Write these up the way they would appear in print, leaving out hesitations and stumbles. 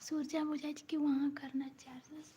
सूर्या बुझाई कि वहाँ करना चार्जेस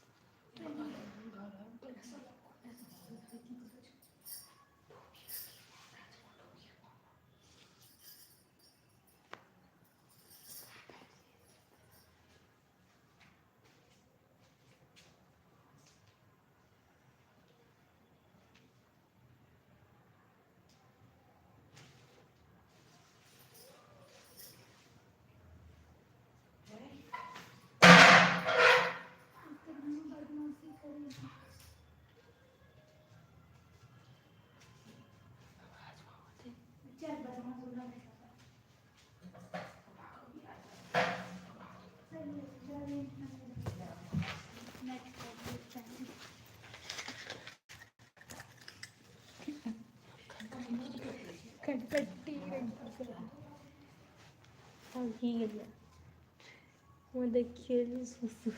खटपट्टी देखिए सुसु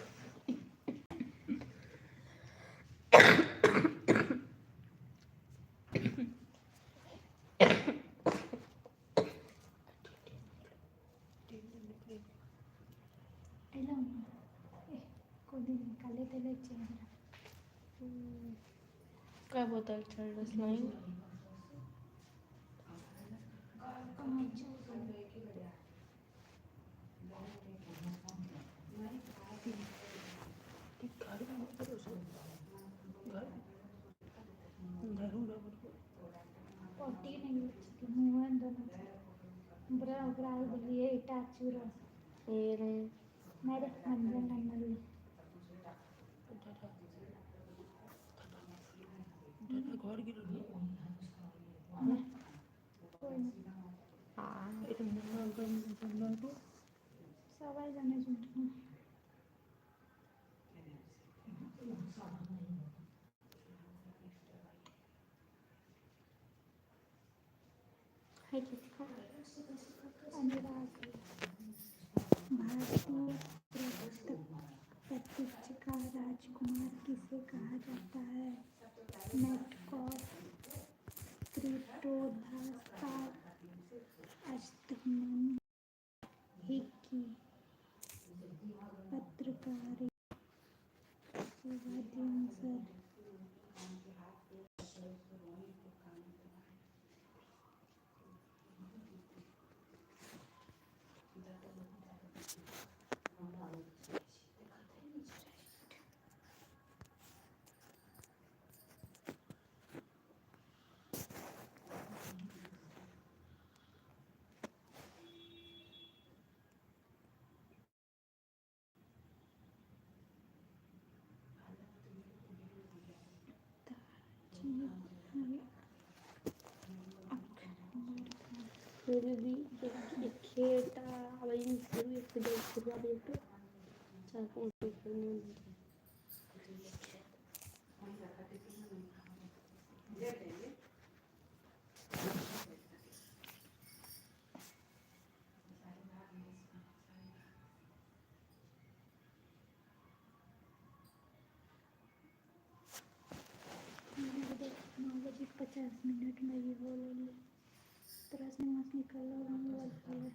काय बोतल ठरलंच नाही सवाई जाने अनुराग भारतीय प्रतीक का राजकुमार किसे कहा जाता है? मेटकॉफ, क्रिप्टोधास्ता, अष्टमन, हिक्की, पत्रकारी, वाद्यांसर। दीदी एक खेटा अब इन शुरू एक दो शुरू अब एक चार पाँच करने बजे 50 में ये बोलेंगे तरह से मास्क निकल रहा मोबाइल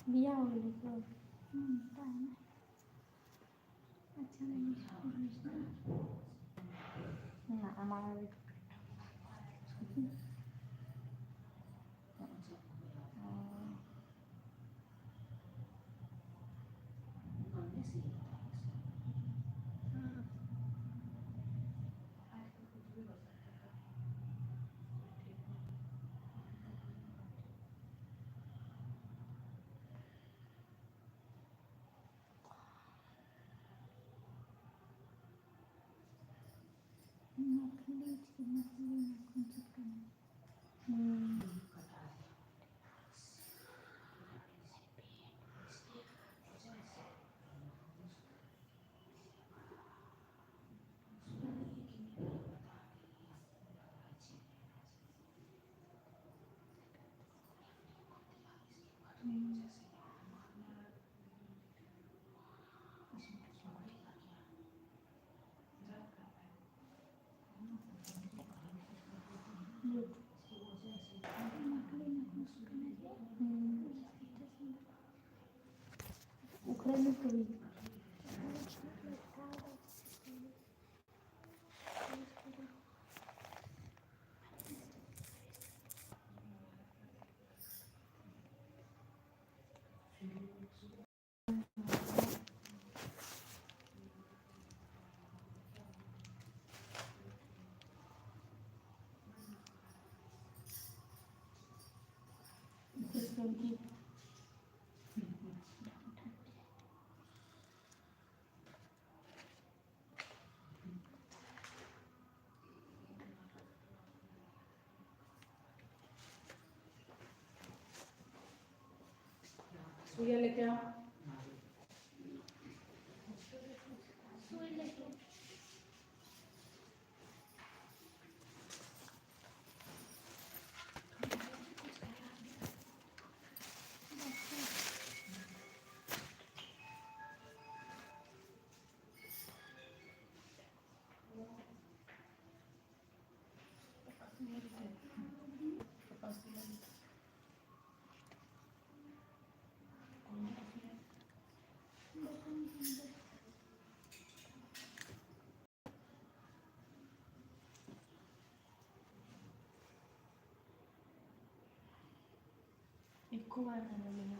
बिया हो गई तो अच्छा नहीं ना हमारा उखड़े में कभी सुइया लेके आओ ఎక్కువ వాడతాను నేను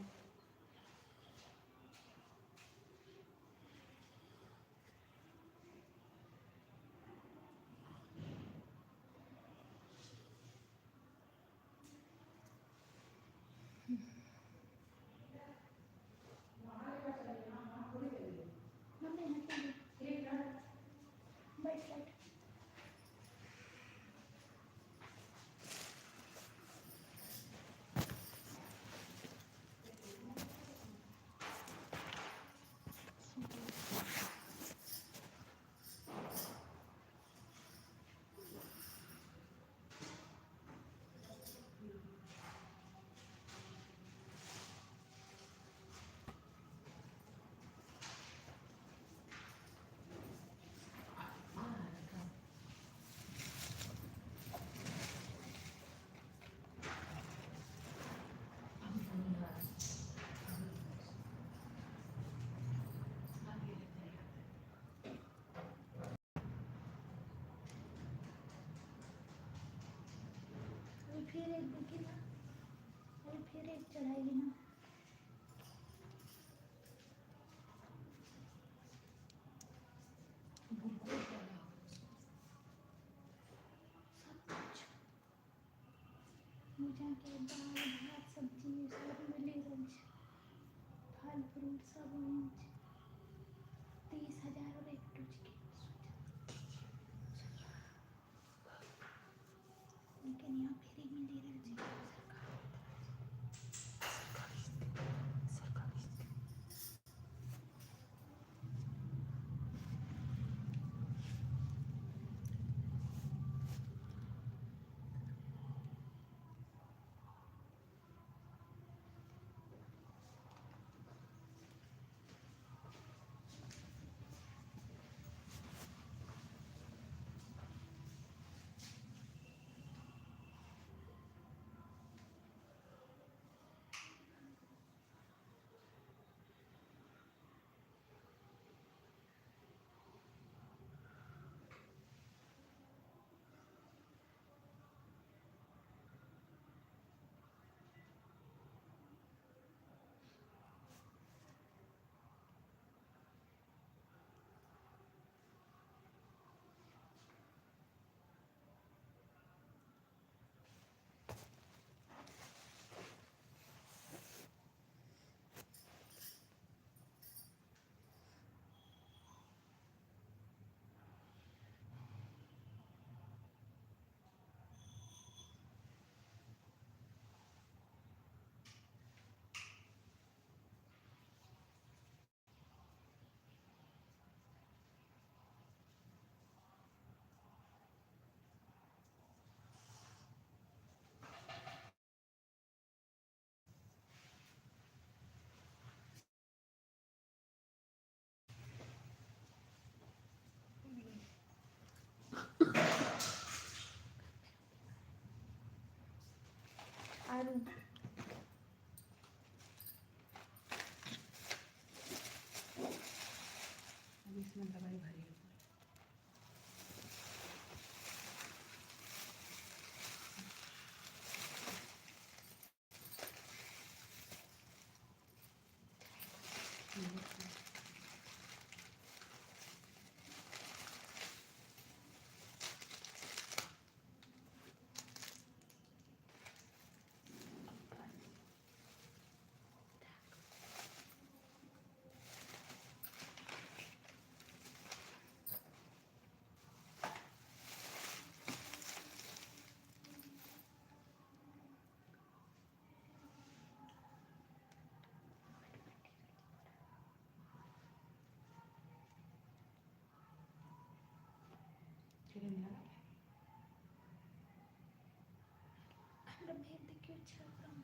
एक देखी ना, अरे फिर एक चढ़ाएगी ना। मुझे के दाल भात सब्जी सब मिली रहल छै, फल फ्रूट सब ओहन छै। 30,000 और एक टूच के, लेकिन यहाँ फ्री मिली रहल छै सरकार। आलू अभी इसमें दवाई भरी है। चलिए निकाल। हमरा भेज देखियो अच्छा काम।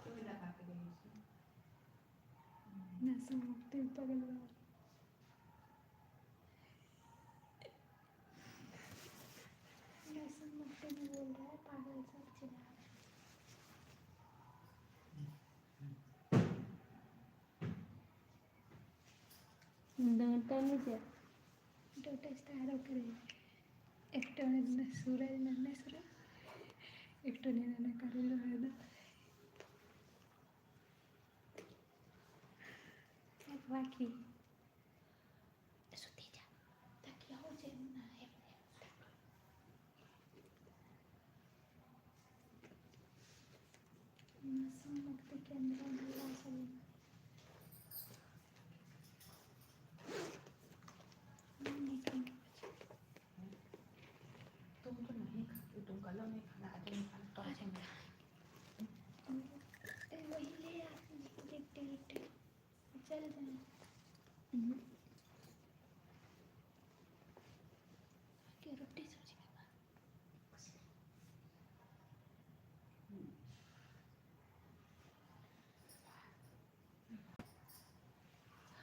कोई लगा के गई इसमें। नशा मुक्ति पगल वाला। नशा मुक्ति में बोल रहा है, पागल सब चिल्ला रहा है। टाइम से डोटे स्टार करे एक तो ने सूरज ने सूरज एक तो ने करे लो है ना एक बाकी सुती जा ताकि हो जाए ना है। नशा मुक्ति के अंदर भला सब तुम तो नहीं खाते, तुम कल नहीं खाना, आज नहीं खाना, तो आज नहीं। वही ले आते लिट्टी लिट्टी चल जाए कि रोटी सब्जी के बाद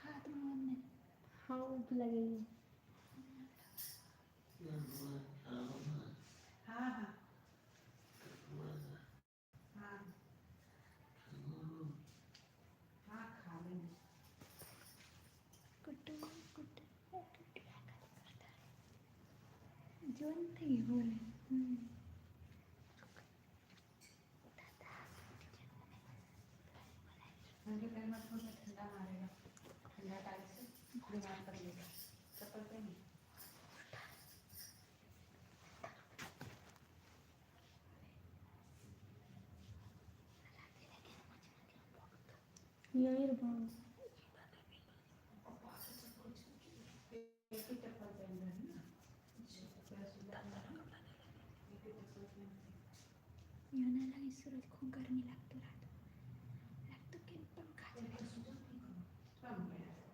हाथ में हाँ भूख लगेगी। हाँ हाँ जिवंत घेऊन म्हणजे प्रेमात थोडं थंडा मारेगा थंडा टाळायचं बीमार पडलेला चप्पल पे नहीं यहीं रुका एक ही चप्पल पहन रहे हैं ना पूरा सुंदर एक ही चप्पल पहन योनाला विसरत खूप गरमी लागतो लागतो की पंखा पोट कम करण्याची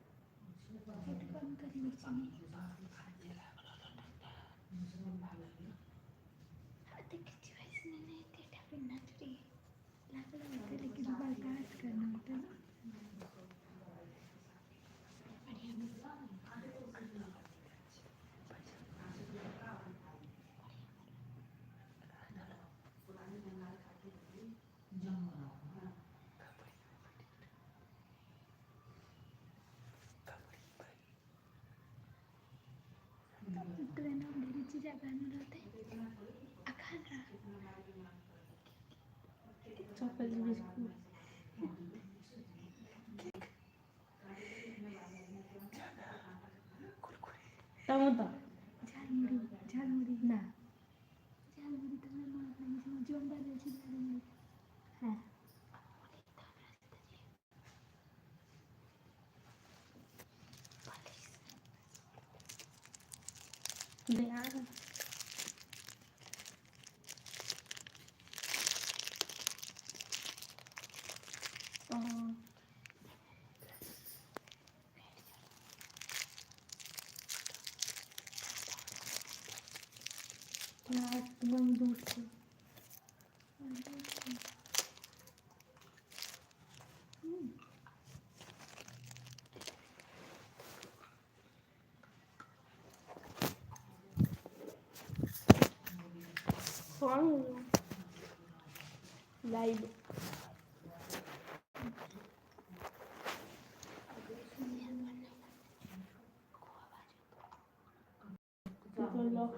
आता किती वेळेस नाही ते टाकून ना तरी लागलं होतं लेकिन बर्दाश्त करना होता ना तुला ना डेरीची जागा होते अखान चॉकलेट बिस्कुट टमाटा झालमुरी ना झालमुरी तुम्हाला माहित नाही जेवण बनायची झालमुरी हाँ ले आ रहा तुम्हें दूर से लाइव तो लॉक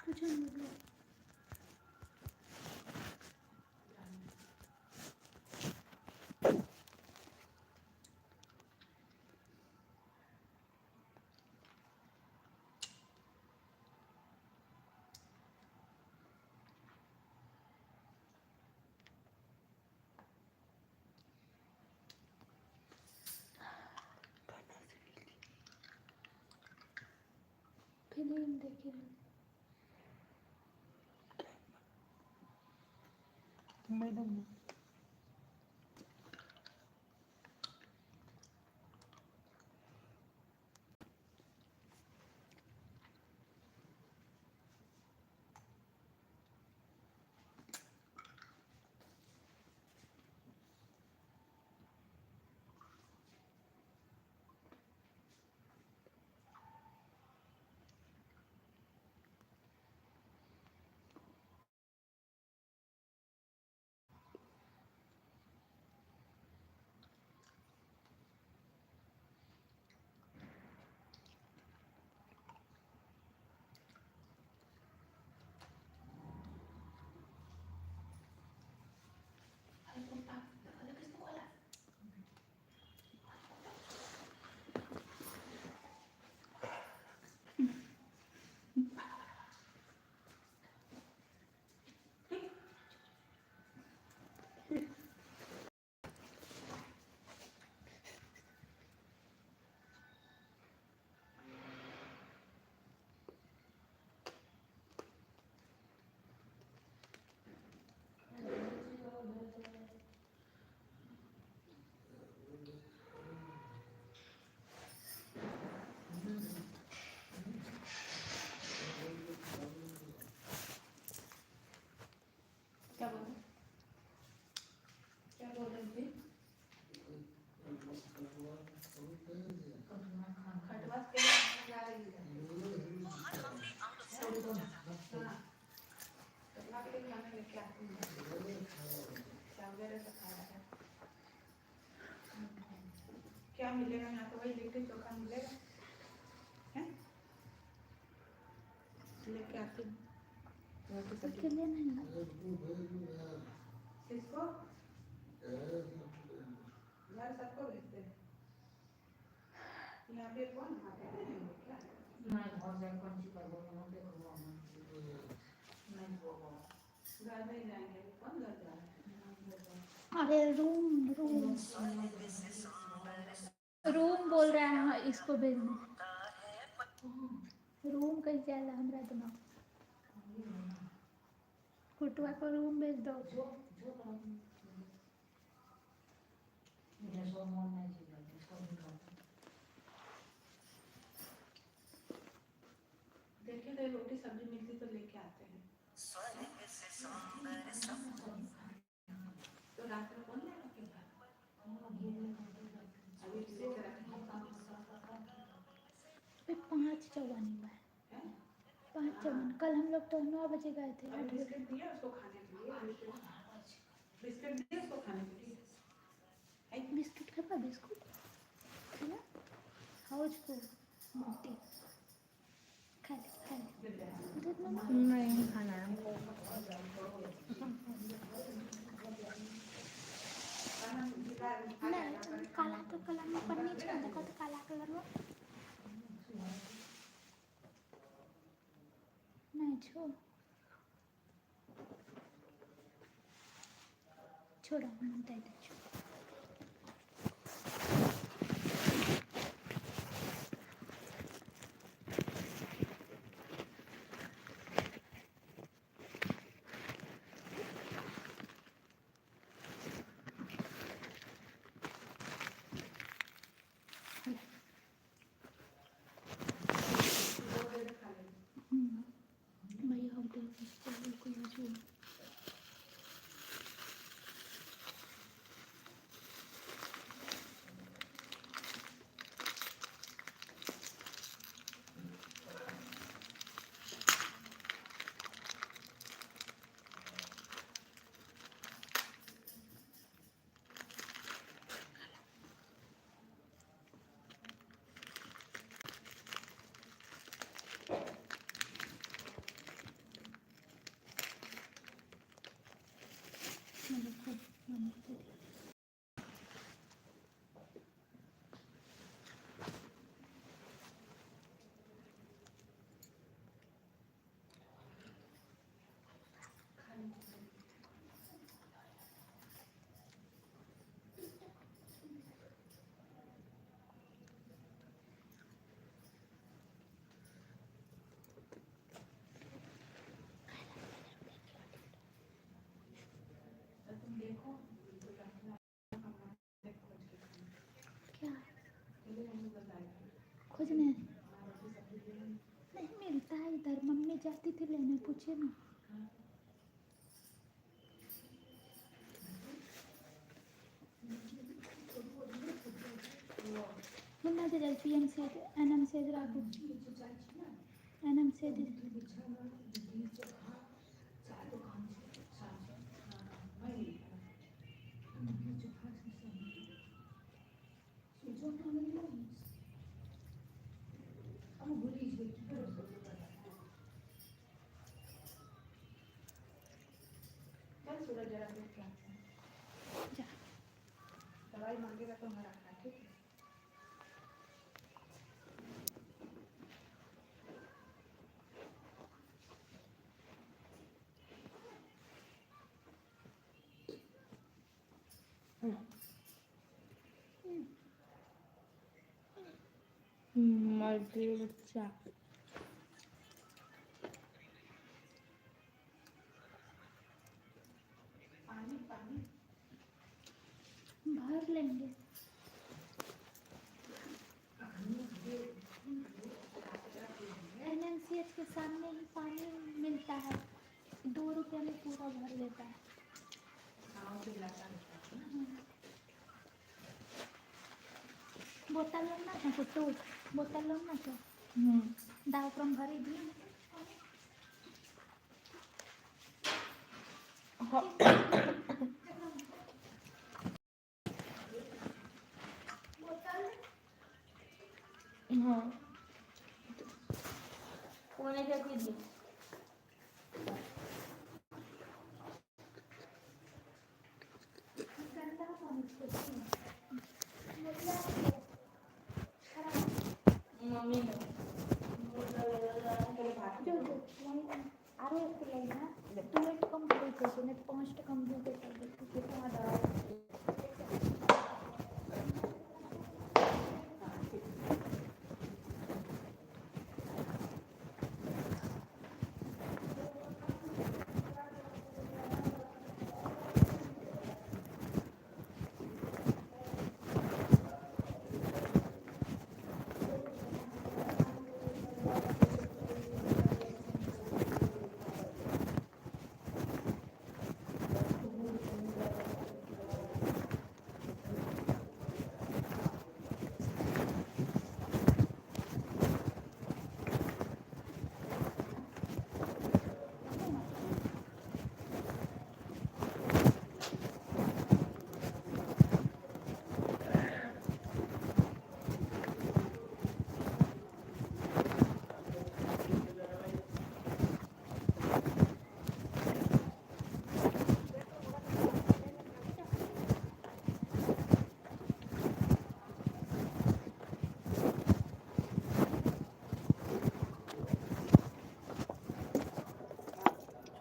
कुछ नहीं फिल्म देख रहे मैडम क्या क्या वगैरह सब खाया है। क्या मिलेगा यहाँ तो वही लिट्टी चोखा मिलेगा है। लेके आती हूँ रोटी तो सब्जी। के लिए नहीं किसको घर सबको भेजते हैं। यहाँ पे कौन आते हैं क्या नहीं घर जाए कौन सी कर बोलो ना देखो नहीं वो घर नहीं जाएंगे कौन घर जा रहा है। अरे रूम रूम रूम बोल रहा है हाँ, इसको भेजने रूम कहीं जाएगा हमरा दिमाग कुटवा को रूम भेज दो। देखिए तो रोटी सब्जी मिलती तो लेके आते हैं। तो रात में कौन लेगा फिर अभी लेके रखेंगे। 5:54 में हैं? 5:54 कल हम लोग तो 9 बजे गए थे 8 अभी बजे बिस्किट दिया उसको खाने के लिए बिस्किट दिया उसको खाने के लिए बिस्कुट खापा बिस्कुट खाना खाओ उसको मोटी खा ले दूध में नहीं खाना है हमको। नहीं काला तो कलर में पन्नी छो देखो तो काला कलर में नहीं छो छोड़ो मन दे दे छो भैया हम तो कोई जो तुम देखो क्या खोजने नहीं मिलता है इधर मम्मी जाती थी लेने पूछे ना मुन्ना दे जाए पीएम से एनएम से राखो एनएम से चल सूरज जरा देख के आते हैं। जा दवाई मांगेगा तो हमारा रखना ठीक है। मर्जी बच्चा पानी पानी भर लेंगे एनएमसीएच के सामने ही पानी मिलता है 2 रुपये में पूरा भर लेता है गाँव से लाता है। बोतल लेना था कुट्टू बोतल लेना था दाव क्रम भरी दी हाँ कोने क्या कीजिए मम्मी আরো একটু লাই না 2 কমপ্লিট হয়েছে না 5টা কমপ্লিট করতে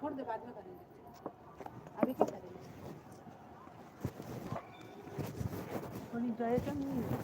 छोड़ दे, बाद में करेंगे, अभी क्या करेंगे? थोड़ी जगह कम नहीं है।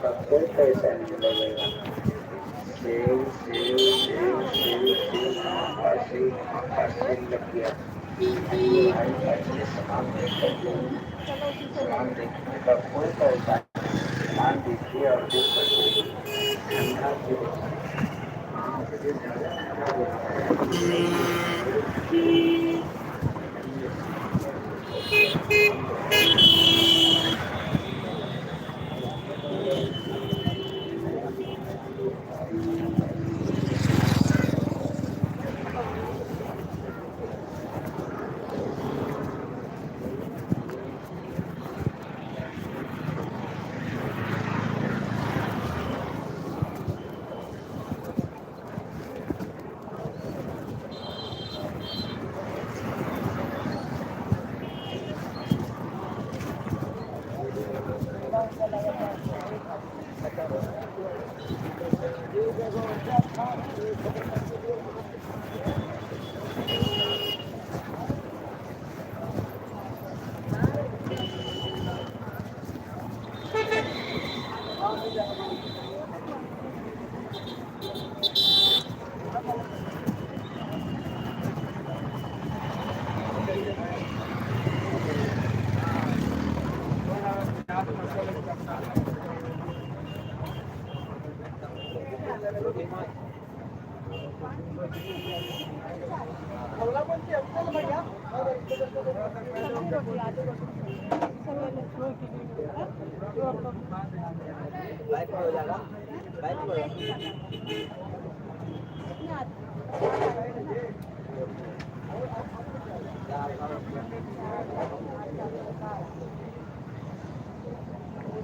का कोई पैसा नहीं लगेगा। Save save save save save आकाशी आकाशी लग गया। ऐसे सामान देख सकते हैं। सामान देखने का कोई पैसा नहीं। सामान देखिए और देख सकते हैं। ठंडा भी होता है। मुझे ज़्यादा ठंडा होता है।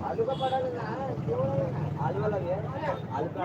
आलू का पड़ा लेना है, आलू वाला भी है, आलू का